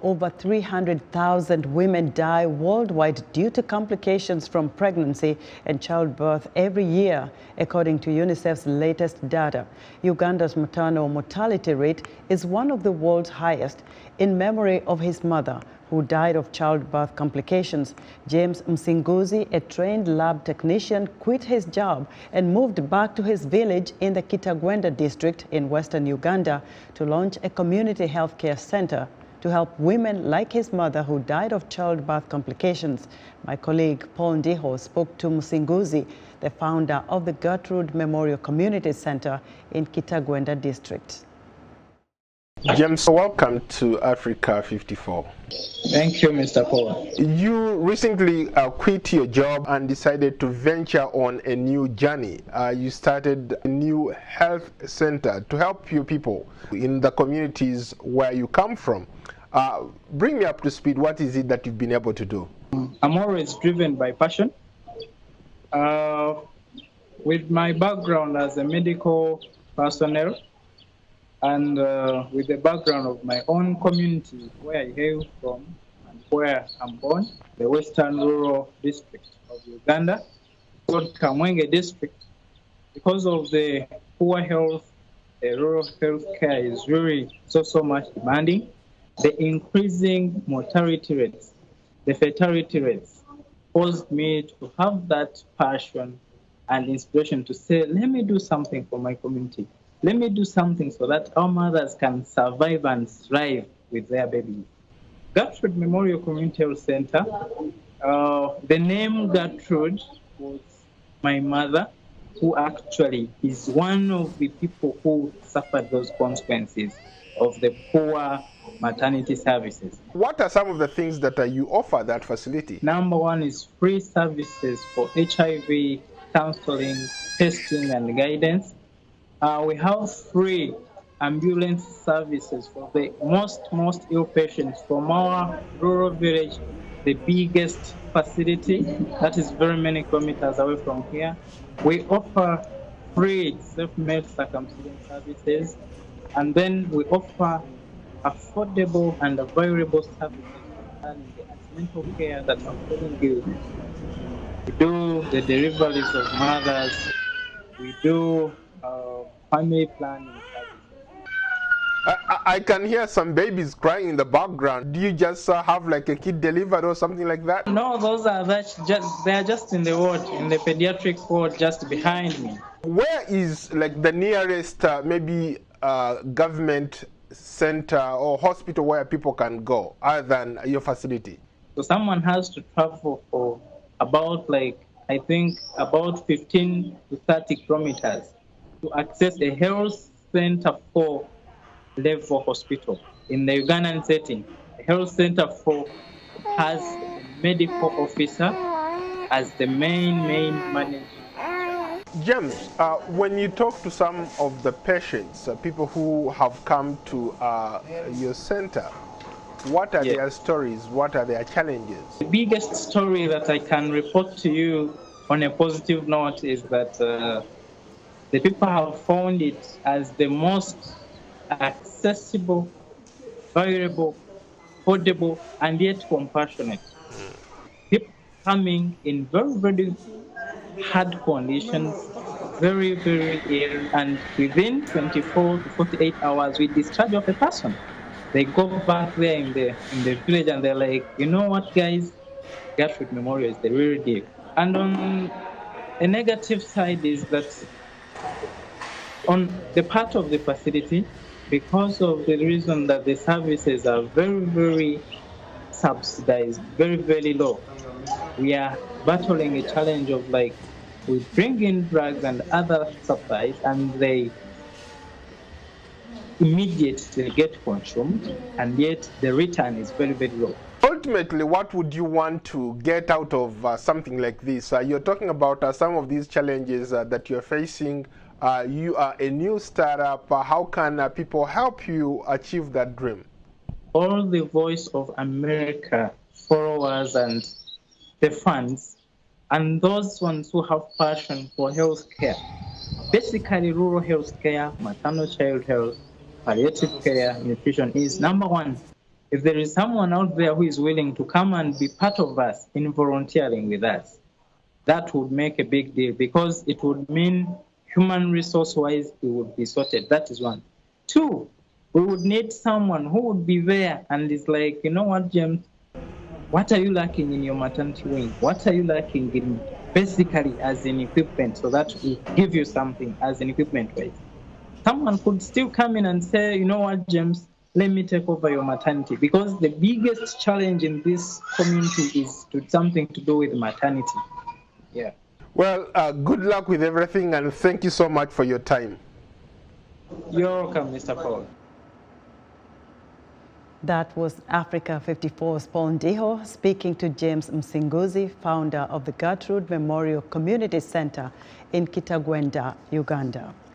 over 300,000 women die worldwide due to complications from pregnancy and childbirth every year, according to UNICEF's latest data. Uganda's maternal mortality rate is one of the world's highest, in memory of his mother, who died of childbirth complications. James Musinguzi, a trained lab technician, quit his job and moved back to his village in the Kitagwenda District in western Uganda to launch a community healthcare center to help women like his mother who died of childbirth complications. My colleague Paul Ndiho spoke to Musinguzi, the founder of the Gertrude Memorial Community Center in Kitagwenda District. James, welcome to Africa 54. Thank you, Mr. Paul. You recently quit your job and decided to venture on a new journey. You started a new health center to help you people in the communities where you come from. Bring me up to speed. What is it that you've been able to do? I'm always driven by passion. With my background as a medical personnel, and with the background of my own community where I hail from and where I'm born, the Western Rural District of Uganda, called Kigwenda District. Because of the poor health, the rural health care is really so much demanding. The increasing mortality rates, the fertility rates, caused me to have that passion and inspiration to say, let me do something for my community. Let me do something so that our mothers can survive and thrive with their babies. Gertrude Memorial Community Center, the name Gertrude was my mother, who actually is one of the people who suffered those consequences of the poor maternity services. What are some of the things that you offer at that facility? Number one is free services for HIV, counseling, testing, and guidance. We have free ambulance services for the most ill patients from our rural village, the biggest facility that is very many kilometers away from here. We offer free self-made circumcision services, and then we offer affordable and available services regarding the antenatal care that I'm telling you. We do the deliveries of mothers. We do family planning services. I can hear some babies crying in the background. Do you just have like a kid delivered or something like that? No, those are they're just in the ward, in the pediatric ward just behind me. Where is like the nearest maybe government center or hospital where people can go other than your facility? So someone has to travel for about I think about 15 to 30 kilometers to access a health center for level hospital. In the Ugandan setting, a health center for has a medical officer as the main manager. James, when you talk to some of the patients, people who have come to your center, what are their stories? What are their challenges? The biggest story that I can report to you on a positive note is that the people have found it as the most accessible, valuable, affordable, and yet compassionate. People coming in very hard conditions, very ill, and within 24 to 48 hours with discharge of a person. They go back there in the village and they're like, you know what, guys, Gertrude Memorial is the real deal. And on a negative side is that on the part of the facility, because of the reason that the services are very subsidized, very low, we are battling a challenge of we bring in drugs and other supplies and they immediately get consumed, and yet the return is very low. Ultimately, what would you want to get out of something like this? You're talking about some of these challenges that you're facing. You are a new startup. How can people help you achieve that dream? All the Voice of America followers and the fans, and those ones who have passion for health care, basically rural health care, maternal child health, palliative care, nutrition is number one If there is someone out there who is willing to come and be part of us in volunteering with us, that would make a big deal, because it would mean human resource-wise we would be sorted. That is one. Two, we would need someone who would be there and is like, you know what, James, what are you lacking in your maternity wing? What are you lacking in, basically, as in equipment, so that we give you something as an equipment-wise. Someone could still come in and say, you know what, James, let me take over your maternity, because the biggest challenge in this community is something to do with maternity. Yeah. Well, good luck with everything, and thank you so much for your time. You're welcome, Mr. Paul. That was Africa 54's Paul Ndiho speaking to James Musinguzi, founder of the Gertrude Memorial Community Center in Kitagwenda, Uganda.